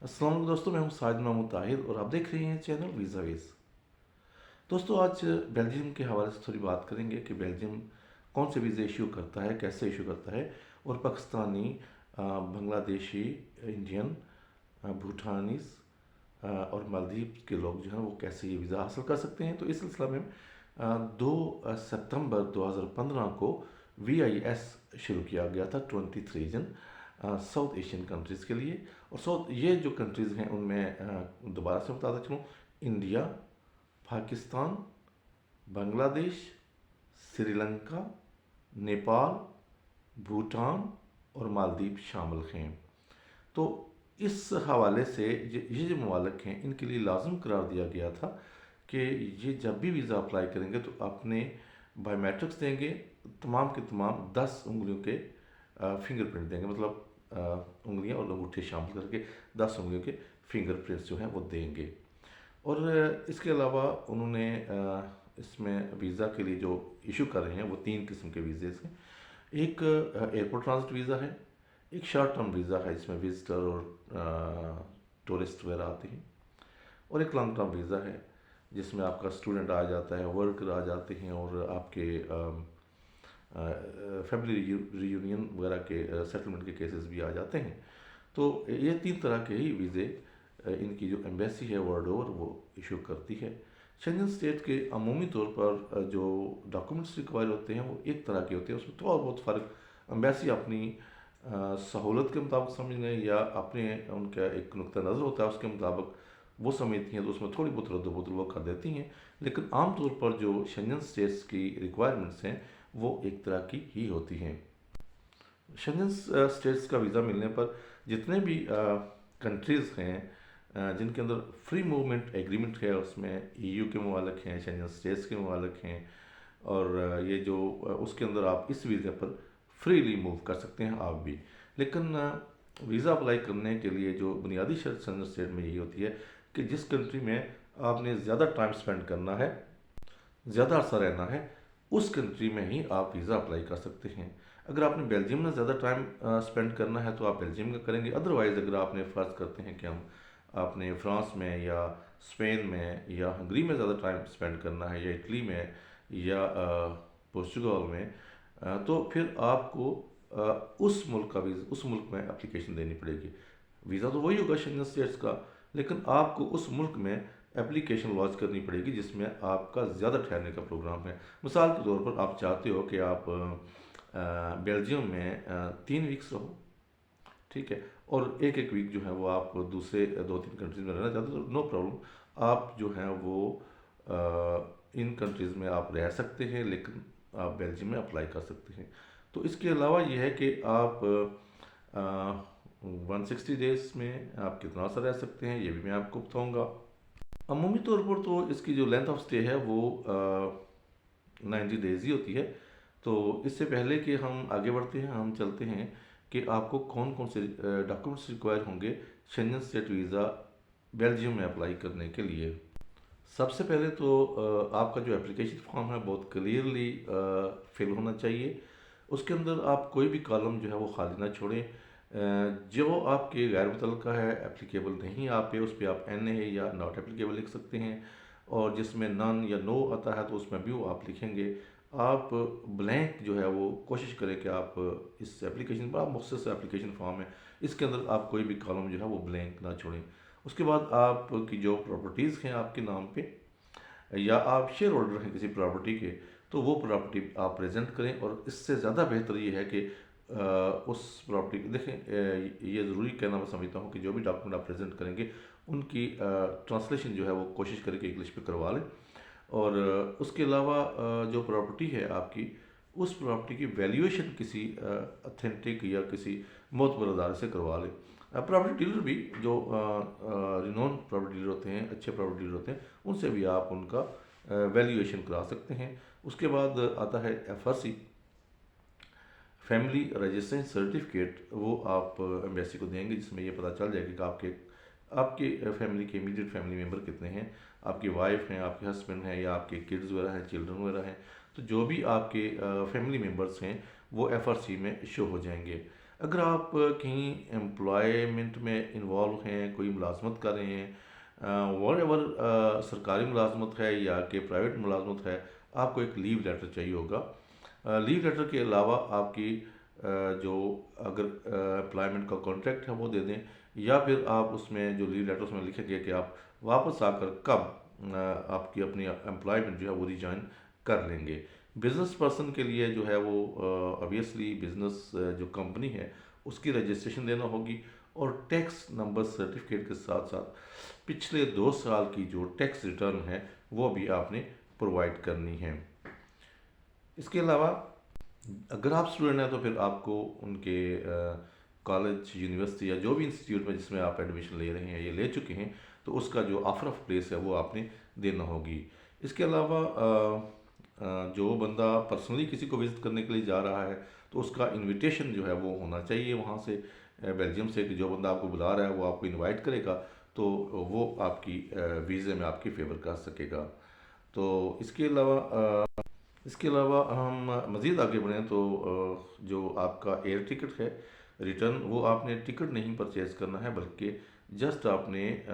अस्सलाम वालेकुम दोस्तों, मैं हूं साजिद महमूद ताहिर और आप देख रहे हैं चैनल वीज़ा वेज़। दोस्तों, आज बेल्जियम के हवाले से थोड़ी बात करेंगे कि बेल्जियम कौन से वीज़े इशू करता है, कैसे इशू करता है और पाकिस्तानी, बांग्लादेशी, इंडियन, भूटानीस और मालदीव के लोग जो हैं वो कैसे ये वीज़ा हासिल कर सकते हैं। तो इस सिलसिला में 2 सितंबर 2015 को VIS शुरू किया गया था 23 रीजन साउथ एशियन कंट्रीज़ के लिए। और साउथ ये जो कंट्रीज़ हैं उनमें दोबारा से बताता चलूँ, इंडिया, पाकिस्तान, बांग्लादेश, श्रीलंका, नेपाल, भूटान और मालदीव शामिल हैं। तो इस हवाले से ये जो ममालिक हैं इनके लिए लाजम करार दिया गया था कि ये जब भी वीज़ा अप्लाई करेंगे तो अपने बायोमेट्रिक्स देंगे, तमाम के तमाम 10 उंगलियों के फिंगरप्रिंट देंगे, मतलब उंगलियां और अंगूठे शामिल करके 10 उंगलियों के फिंगरप्रिंट्स जो हैं वो देंगे। और इसके अलावा उन्होंने इसमें वीज़ा के लिए जो इशू कर रहे हैं वो 3 किस्म के वीज़े हैं। एक एयरपोर्ट ट्रांजिट वीज़ा है, एक शॉर्ट टर्म वीज़ा है जिसमें विजिटर और टूरिस्ट वगैरह आते हैं, और एक लॉन्ग टर्म वीज़ा है जिसमें आपका स्टूडेंट आ जाता है, वर्कर आ जाते हैं और आपके फैमिली रीयूनियन वगैरह के सेटलमेंट के केसेस भी आ जाते हैं। तो ये 3 तरह के ही वीज़े इनकी जो एम्बेसी है वर्ल्ड ओवर वो इशू करती है। शेंजन स्टेट के अमूमी तौर पर जो डॉक्यूमेंट्स रिक्वायर होते हैं वो एक तरह के होते हैं, उसमें थोड़ा बहुत फ़र्क एम्बेसी अपनी सहूलत के मुताबिक समझ लें या अपने उनका एक नुक्ता नज़र होता है उसके मुताबिक वो समझती हैं, तो उसमें थोड़ी बहुत रद्द वो कर देती हैं। लेकिन आमतौर पर जो शेंजन स्टेट्स की रिक्वायरमेंट्स हैं वो एक तरह की ही होती हैं। शेंजन स्टेट्स का वीज़ा मिलने पर जितने भी कंट्रीज़ हैं जिनके अंदर फ्री मूवमेंट एग्रीमेंट है, उसमें EU के ममालिक हैं, शेंजन स्टेट्स के ममालिक हैं, और ये जो उसके अंदर आप इस वीज़े पर फ्रीली मूव कर सकते हैं आप भी। लेकिन वीज़ा अप्लाई करने के लिए जो बुनियादी शर्त शेंजन स्टेट में यही होती है कि जिस कंट्री में आपने ज़्यादा टाइम स्पेंड करना है, ज़्यादा अरसा रहना है, उस कंट्री में ही आप वीज़ा अप्लाई कर सकते हैं। अगर आपने बेल्जियम में ज़्यादा टाइम स्पेंड करना है तो आप बेल्जियम का करेंगे। अदरवाइज़ अगर आपने फ़र्ज़ करते हैं कि हम आपने फ्रांस में या स्पेन में या हंगरी में ज़्यादा टाइम स्पेंड करना है या इटली में या पोर्चुगल में, तो फिर आपको उस मुल्क का वीज़ा उस मुल्क में एप्लीकेशन देनी पड़ेगी। वीज़ा तो वही होगा शेंजन स्टेट्स का, लेकिन आपको उस मुल्क में एप्लीकेशन लॉन्च करनी पड़ेगी जिसमें आपका ज़्यादा ठहरने का प्रोग्राम है। मिसाल के तौर पर आप चाहते हो कि आप बेल्जियम में 3 वीक्स रहो, ठीक है, और एक एक वीक जो है वो आप दूसरे 2-3 कंट्रीज़ में रहना चाहते हो तो नो प्रॉब्लम, आप जो हैं वो इन कंट्रीज़ में आप रह सकते हैं, लेकिन आप बेल्जियम में अप्लाई कर सकते हैं। तो इसके अलावा ये है कि आप 160 डेज़ में आप कितना सा रह सकते हैं ये भी मैं आपको बताऊँगा। अमूमी तौर पर तो इसकी जो लेंथ ऑफ स्टे है वो 90 डेज़ ही होती है। तो इससे पहले कि हम आगे बढ़ते हैं, हम चलते हैं कि आपको कौन कौन से डॉक्यूमेंट्स रिक्वायर होंगे शेंजन स्टेट वीज़ा बेल्जियम में अप्लाई करने के लिए। सबसे पहले तो आपका जो एप्लीकेशन फॉर्म है बहुत क्लियरली फिल होना चाहिए। उसके अंदर आप कोई भी कॉलम जो है वो खाली ना छोड़ें। जो आपके गैर मुतल्लका है, एप्लीकेबल नहीं आप पे, उस पर आप NA या नॉट एप्लीकेबल लिख सकते हैं, और जिसमें नन या नो आता है तो उसमें भी वो आप लिखेंगे। आप ब्लैंक जो है वो कोशिश करें कि आप इस एप्लीकेशन बड़ा मुख्तसर सा एप्लीकेशन फॉर्म है, इसके अंदर आप कोई भी कॉलम जो है वो ब्लैंक ना छोड़ें। उसके बाद आपकी जो प्रॉपर्टीज़ हैं आपके नाम पे, या आप शेयर होल्डर हैं किसी प्रॉपर्टी के, तो वो प्रॉपर्टी आप प्रेजेंट करें। और इससे ज़्यादा बेहतर ये है कि उस प्रॉपर्टी देखें, ये ज़रूरी कहना मैं समझता हूँ कि जो भी डॉक्यूमेंट आप प्रेजेंट करेंगे उनकी ट्रांसलेशन जो है वो कोशिश करें कि इंग्लिश पे करवा लें। और उसके अलावा जो प्रॉपर्टी है आपकी, उस प्रॉपर्टी की वैल्यूएशन किसी अथेंटिक या किसी मोतबर अदारे से करवा लें। प्रॉपर्टी डीलर भी जो रिनोन प्रॉपर्टी डीलर होते हैं, अच्छे प्रॉपर्टी डीलर होते हैं, उनसे भी आप उनका वैल्यूएशन करा सकते हैं। उसके बाद आता है FRC, फैमिली रजिस्ट्रेशन सर्टिफिकेट, वो आप एम्बेसी को देंगे जिसमें ये पता चल जाएगा कि आपके आपके फैमिली के इमीडिएट फैमिली मेम्बर कितने हैं, आपकी वाइफ हैं, आपके हस्बैंड हैं, या आपके किड्स वगैरह हैं, चिल्ड्रन वगैरह हैं। तो जो भी आपके फैमिली मेम्बर्स हैं वो FRC में शो हो जाएंगे। अगर आप कहीं एम्प्लॉयमेंट में इन्वॉल्व हैं, कोई मुलाजमत कर रहे हैं, वॉट एवर, सरकारी मुलाजमत है या कि प्राइवेट मुलाजमत है, आपको एक लीव लेटर चाहिए होगा। लीव लेटर के अलावा आपकी जो अगर एम्प्लॉयमेंट का कॉन्ट्रैक्ट है वो दे दें, या फिर आप उसमें जो लीव लेटर उसमें लिखेंगे कि आप वापस आकर कब आपकी अपनी एम्प्लॉयमेंट जो है वो रिजाइन कर लेंगे। बिजनेस पर्सन के लिए जो है वो ऑब्वियसली बिजनेस जो कंपनी है उसकी रजिस्ट्रेशन देना होगी, और टैक्स नंबर सर्टिफिकेट के साथ साथ पिछले 2 साल की जो टैक्स रिटर्न है वो भी आपने प्रोवाइड करनी है। इसके अलावा अगर आप स्टूडेंट हैं तो फिर आपको उनके कॉलेज, यूनिवर्सिटी या जो भी इंस्टीट्यूट में जिसमें आप एडमिशन ले रहे हैं, ये ले चुके हैं, तो उसका जो ऑफर ऑफ प्लेस है वो आपने देना होगी। इसके अलावा जो बंदा पर्सनली किसी को विज़िट करने के लिए जा रहा है तो उसका इनविटेशन जो है वो होना चाहिए वहाँ से, बेल्जियम से, कि जो बंदा आपको बुला रहा है वो आपको इनवाइट करेगा, तो वो आपकी वीज़े में आपकी फ़ेवर कर सकेगा। तो इसके अलावा हम मज़ीद आगे बढ़ें तो जो आपका एयर टिकट है रिटर्न, वो आपने टिकट नहीं परचेज़ करना है, बल्कि जस्ट आपने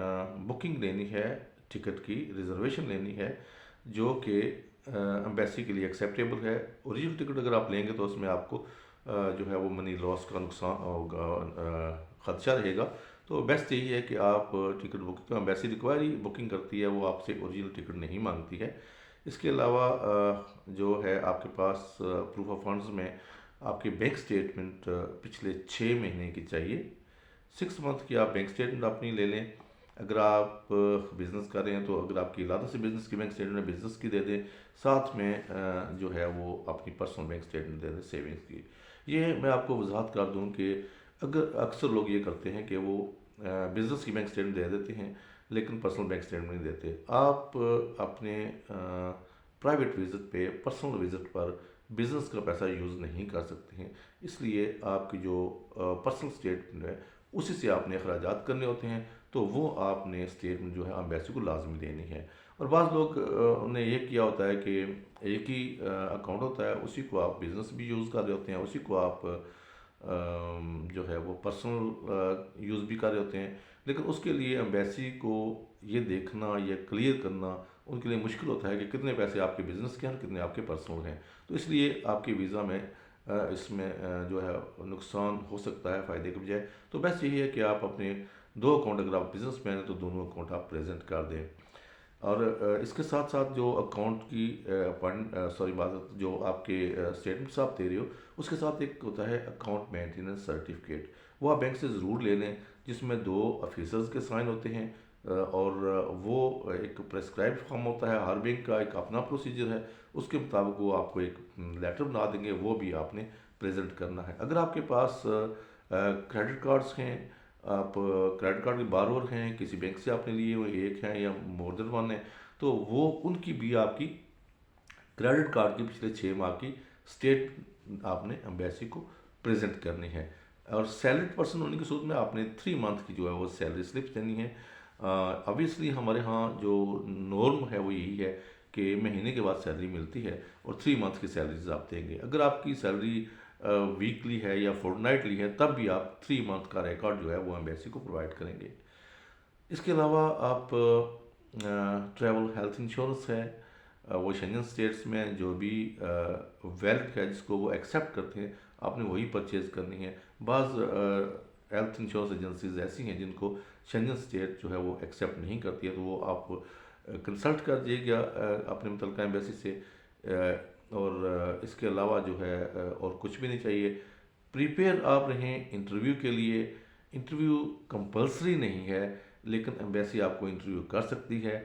बुकिंग लेनी है, टिकट की रिज़र्वेशन लेनी है, जो कि एम्बेसी के लिए एक्सेप्टेबल है। ओरिजिनल टिकट अगर आप लेंगे तो उसमें आपको जो है वो मनी लॉस का नुकसान होगा, ख़दशा रहेगा। तो बेस्ट यही है कि आप टिकट बुकिंग, तो एम्बेसी रिक्वायरी बुकिंग करती है, वो आपसे ओरिजिनल टिकट नहीं मांगती है। इसके अलावा जो है आपके पास प्रूफ ऑफ फंड्स में आपकी बैंक स्टेटमेंट पिछले 6 महीने की चाहिए। 6 मंथ की आप बैंक स्टेटमेंट अपनी ले लें। अगर आप बिज़नेस कर रहे हैं तो अगर आपकी लादा से बिज़नेस की बैंक स्टेटमेंट बिज़नेस की दे दें, साथ में जो है वो अपनी पर्सनल बैंक स्टेटमेंट दे दें सेविंग्स की। ये मैं आपको वजाहत कर दूं कि अगर अक्सर लोग ये करते हैं कि वो बिज़नेस की बैंक स्टेटमेंट दे देते हैं लेकिन पर्सनल बैंक स्टेटमेंट नहीं देते। आप अपने प्राइवेट विज़िट पे, पर्सनल विज़िट पर बिज़नेस का पैसा यूज़ नहीं कर सकते हैं, इसलिए आपकी जो पर्सनल स्टेटमेंट है उसी से आपने अखराजात करने होते हैं, तो वो आपने स्टेटमेंट जो है एम्बेसी को लाजमी देनी है। और बाज़ लोग ने ये किया होता है कि एक ही अकाउंट होता है, उसी को आप बिज़नेस भी यूज़ कर रहे होते हैं, उसी को आप जो है वो पर्सनल यूज़ भी कर रहे होते हैं, लेकिन उसके लिए एम्बेसी को ये देखना, ये क्लियर करना उनके लिए मुश्किल होता है कि कितने पैसे आपके बिज़नेस के हैं और कितने आपके पर्सनल हैं। तो इसलिए आपके वीज़ा में इसमें जो है नुकसान हो सकता है फ़ायदे के बजाय। तो बेस्ट यही है कि आप अपने 2 अकाउंट, अगर आप बिज़नेस मैन हैं तो दोनों अकाउंट आप प्रेजेंट कर दें। और इसके साथ साथ जो अकाउंट की बात, जो आपके स्टेटमेंट्स आप दे रहे हो उसके साथ एक होता है अकाउंट मेंटेनेंस सर्टिफिकेट, वो आप बैंक से ज़रूर ले लें, जिसमें 2 ऑफिसर्स के साइन होते हैं, और वो एक प्रेस्क्राइब्ड फॉर्म होता है, हर बैंक का एक अपना प्रोसीजर है, उसके मुताबिक वो आपको एक लेटर बना देंगे, वो भी आपने प्रेजेंट करना है। अगर आपके पास क्रेडिट कार्ड्स हैं, आप क्रेडिट कार्ड के बारोवर हैं, किसी बैंक से आपने लिए हुए एक हैं या मोर देन वन है, तो वो उनकी भी आपकी क्रेडिट कार्ड की पिछले 6 माह की स्टेट आपने एम्बेसी को प्रेजेंट करनी है। और सैलरीड पर्सन होने की सूरत में आपने 3 मंथ की जो है वो सैलरी स्लिप देनी है। ऑब्वियसली हमारे यहाँ जो नॉर्म है वो यही है कि महीने के बाद सैलरी मिलती है और 3 मंथ की सैलरीज आप देंगे। अगर आपकी सैलरी वीकली है या फोर्टनाइटली है, तब भी आप 3 मंथ का रिकॉर्ड जो है वो एम्बेसी को प्रोवाइड करेंगे। इसके अलावा आप ट्रैवल हेल्थ इंश्योरेंस है, वो शेंजन स्टेट्स में जो भी वेल्थ है जिसको वो एक्सेप्ट करते हैं, आपने वही परचेज़ करनी है। बाज़ हेल्थ इंश्योरेंस एजेंसीज ऐसी हैं जिनको शेंजन स्टेट जो है वो एक्सेप्ट नहीं करती है, तो वो आप कंसल्ट कर दीजिएगा अपने मुतल्लिका एम्बेसी से। और इसके अलावा जो है और कुछ भी नहीं चाहिए। प्रिपेयर आप रहें इंटरव्यू के लिए। इंटरव्यू कंपलसरी नहीं है, लेकिन एम्बेसी आपको इंटरव्यू कर सकती है।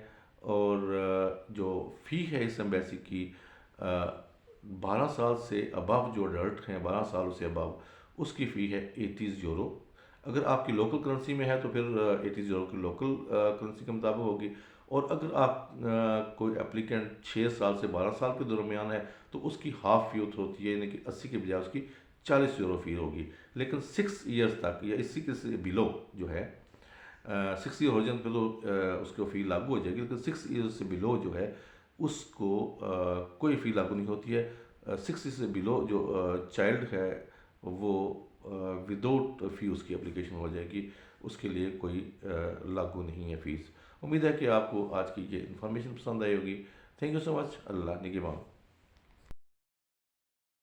और जो फ़ी है इस एम्बेसी की, 12 साल से अबव जो अडल्ट हैं, 12 साल से अबव, उसकी फ़ी है 80 यूरो। अगर आपकी लोकल करेंसी में है तो फिर 80 यूरो की लोकल करेंसी के मुताबिक होगी। और अगर आप कोई एप्लीकेंट 6 साल से 12 साल के दरमियान है तो उसकी हाफ फ़ी होती है, यानी कि 80 के बजाय उसकी 40 यूरो फ़ी होगी। लेकिन 6 ईयर्स तक या इसी के से बिलो जो है, 6 ईयर हो जाए तो उसको फ़ी लागू हो जाएगी, लेकिन 6 ईयर से बिलो जो है उसको कोई फ़ी लागू नहीं होती है। 6 ईयर से बिलो जो चाइल्ड है वो विदाउट फ़ी उसकी एप्लीकेशन हो जाएगी, उसके लिए कोई लागू नहीं है फ़ीस। उम्मीद है कि आपको आज की ये इन्फॉर्मेशन पसंद आई होगी। Thank you so much. Allah निगहबान।